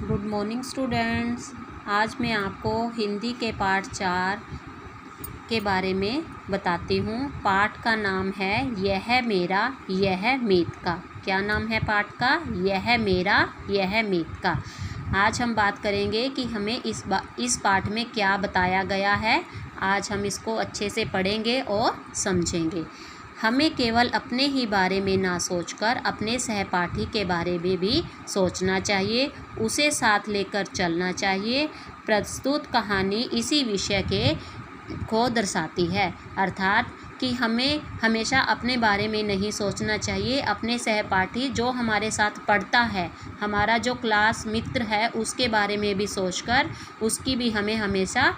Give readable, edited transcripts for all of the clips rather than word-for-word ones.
Good morning students. आज मैं आपको हिंदी के पाठ 4 के बारे में बताती हूँ। पाठ का नाम है यह मेरा यह मीत का। क्या नाम है पाठ का? यह मेरा यह मीत का। आज हम बात करेंगे कि हमें इस पाठ में क्या बताया गया है। आज हम इसको अच्छे से पढ़ेंगे और समझेंगे। हमें केवल अपने ही बारे में ना सोचकर अपने सहपाठी के बारे में भी सोचना चाहिए, उसे साथ लेकर चलना चाहिए। प्रस्तुत कहानी इसी विषय को दर्शाती है, अर्थात कि हमें हमेशा अपने बारे में नहीं सोचना चाहिए, अपने सहपाठी जो हमारे साथ पढ़ता है, हमारा जो क्लास मित्र है, उसके बारे में भी सोचकर उसकी भी हमें हमेशा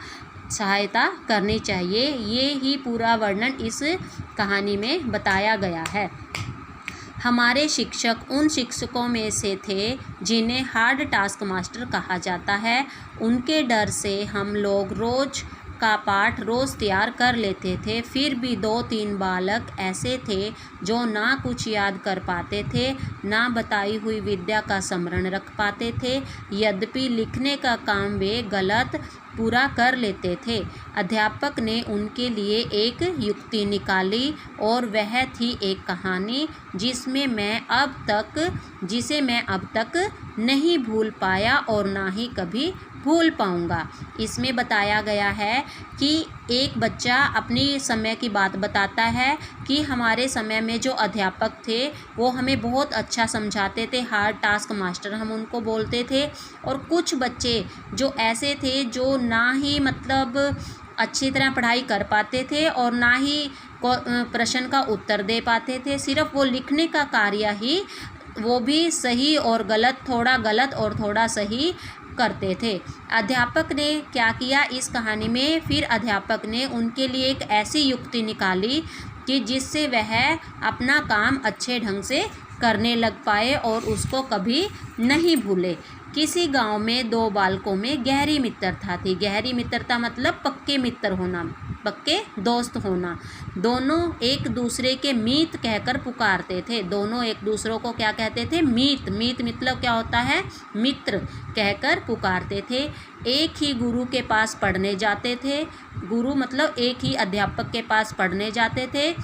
सहायता करनी चाहिए। ये ही पूरा वर्णन इस कहानी में बताया गया है। हमारे शिक्षक उन शिक्षकों में से थे जिन्हें हार्ड टास्क मास्टर कहा जाता है। उनके डर से हम लोग रोज़ का पाठ रोज़ तैयार कर लेते थे। फिर भी 2-3 बालक ऐसे थे जो ना कुछ याद कर पाते थे, ना बताई हुई विद्या का स्मरण रख पाते थे। यद्यपि लिखने का काम वे गलत पूरा कर लेते थे। अध्यापक ने उनके लिए एक युक्ति निकाली और वह थी एक कहानी जिसे मैं अब तक नहीं भूल पाया और ना ही कभी भूल पाऊंगा। इसमें बताया गया है कि एक बच्चा अपनी समय की बात बताता है कि हमारे समय में जो अध्यापक थे वो हमें बहुत अच्छा समझाते थे, हार्ड टास्क मास्टर हम उनको बोलते थे। और कुछ बच्चे जो ऐसे थे जो ना ही अच्छी तरह पढ़ाई कर पाते थे और ना ही प्रश्न का उत्तर दे पाते थे। सिर्फ वो लिखने का कार्य ही, वो भी सही और गलत, थोड़ा गलत और थोड़ा सही करते थे। अध्यापक ने क्या किया इस कहानी में? फिर अध्यापक ने उनके लिए एक ऐसी युक्ति निकाली कि जिससे वह अपना काम अच्छे ढंग से करने लग पाए और उसको कभी नहीं भूले। किसी गांव में 2 बालकों में गहरी मित्रता थी। गहरी मित्रता मतलब पक्के मित्र होना, पक्के दोस्त होना। दोनों एक दूसरे के मीत कहकर पुकारते थे। दोनों एक दूसरों को क्या कहते थे? मीत। मीत मतलब क्या होता है? मित्र कहकर पुकारते थे। एक ही गुरु के पास पढ़ने जाते थे। गुरु मतलब एक ही अध्यापक के पास पढ़ने जाते थे।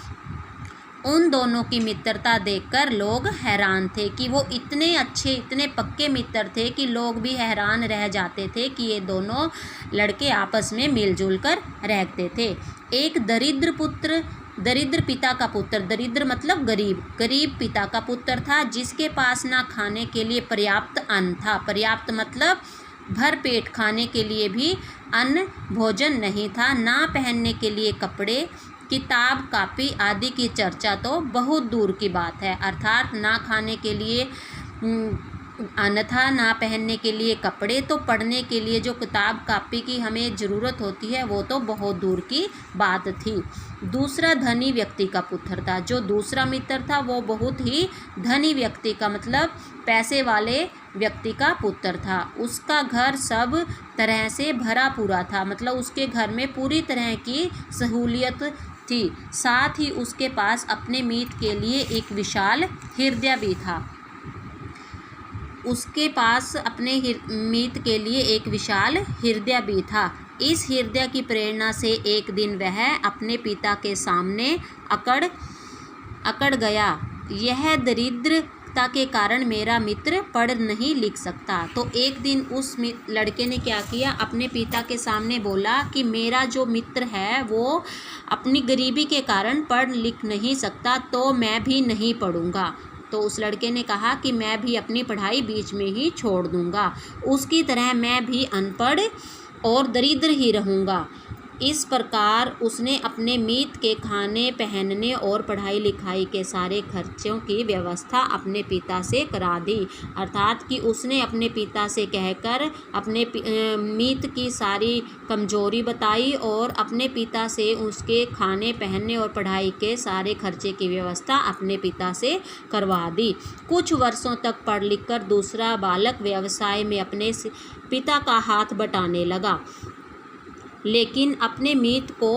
उन दोनों की मित्रता देखकर लोग हैरान थे कि वो इतने अच्छे, इतने पक्के मित्र थे कि लोग भी हैरान रह जाते थे कि ये दोनों लड़के आपस में मिलजुल कर रहते थे। एक दरिद्र पिता का पुत्र, दरिद्र मतलब गरीब पिता का पुत्र था, जिसके पास ना खाने के लिए पर्याप्त अन्न था। पर्याप्त मतलब भर पेट खाने के लिए भी अन्न भोजन नहीं था, ना पहनने के लिए कपड़े, किताब कापी आदि की चर्चा तो बहुत दूर की बात है। अर्थात ना खाने के लिए अन्न था, ना पहनने के लिए कपड़े, तो पढ़ने के लिए जो किताब कापी की हमें ज़रूरत होती है वो तो बहुत दूर की बात थी। दूसरा धनी व्यक्ति का पुत्र था। जो दूसरा मित्र था वो बहुत ही धनी व्यक्ति का मतलब पैसे वाले व्यक्ति का पुत्र था। उसका घर सब तरह से भरा पूरा था, मतलब उसके घर में पूरी तरह की सहूलियत थी। साथ ही उसके पास अपने मीत के लिए एक विशाल हृदय भी था। उसके पास अपने मीत के लिए एक विशाल हृदय भी था। इस हृदय की प्रेरणा से एक दिन वह अपने पिता के सामने अकड़ गया। यह दरिद्रता के कारण मेरा मित्र पढ़ नहीं लिख सकता। तो एक दिन उस लड़के ने क्या किया? अपने पिता के सामने बोला कि मेरा जो मित्र है वो अपनी गरीबी के कारण पढ़ लिख नहीं सकता, तो मैं भी नहीं पढ़ूंगा। तो उस लड़के ने कहा कि मैं भी अपनी पढ़ाई बीच में ही छोड़ दूंगा, उसकी तरह मैं भी अनपढ़ और दरिद्र ही रहूँगा। इस प्रकार उसने अपने मीत के खाने, पहनने और पढ़ाई लिखाई के सारे खर्चों की व्यवस्था अपने पिता से करा दी। अर्थात कि उसने अपने पिता से कहकर अपने मीत की सारी कमजोरी बताई और अपने पिता से उसके खाने, पहनने और पढ़ाई के सारे खर्चे की व्यवस्था अपने पिता से करवा दी। कुछ वर्षों तक पढ़ लिख कर दूसरा बालक व्यवसाय में अपने पिता का हाथ बटाने लगा, लेकिन अपने मीत को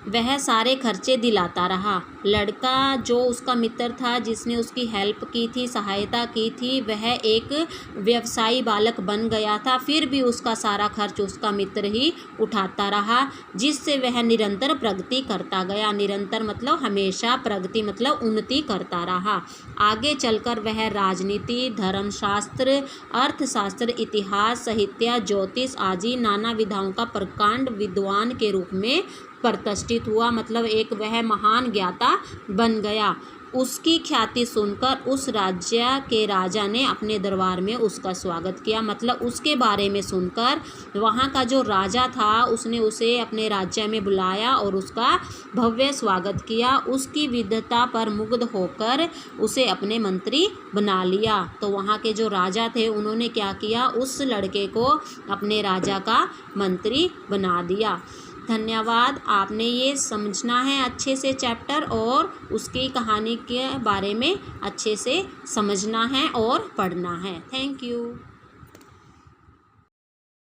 वह सारे खर्चे दिलाता रहा। लड़का जो उसका मित्र था, जिसने उसकी हेल्प की थी, सहायता की थी, वह एक व्यवसायी बालक बन गया था। फिर भी उसका सारा खर्च उसका मित्र ही उठाता रहा, जिससे वह निरंतर प्रगति करता गया। निरंतर मतलब हमेशा, प्रगति मतलब उन्नति करता रहा। आगे चलकर वह राजनीति, धर्मशास्त्र, अर्थशास्त्र, इतिहास, साहित्य, ज्योतिष आदि नाना विधाओं का प्रकांड विद्वान के रूप में प्रतिष्ठित हुआ। मतलब एक वह महान ज्ञाता बन गया। उसकी ख्याति सुनकर उस राज्य के राजा ने अपने दरबार में उसका स्वागत किया। मतलब उसके बारे में सुनकर वहाँ का जो राजा था, उसने उसे अपने राज्य में बुलाया और उसका भव्य स्वागत किया। उसकी विद्वता पर मुग्ध होकर उसे अपने मंत्री बना लिया। तो वहाँ के जो राजा थे, उन्होंने क्या किया, उस लड़के को अपने राजा का मंत्री बना दिया। धन्यवाद। आपने ये समझना है अच्छे से चैप्टर, और उसकी कहानी के बारे में अच्छे से समझना है और पढ़ना है। Thank you.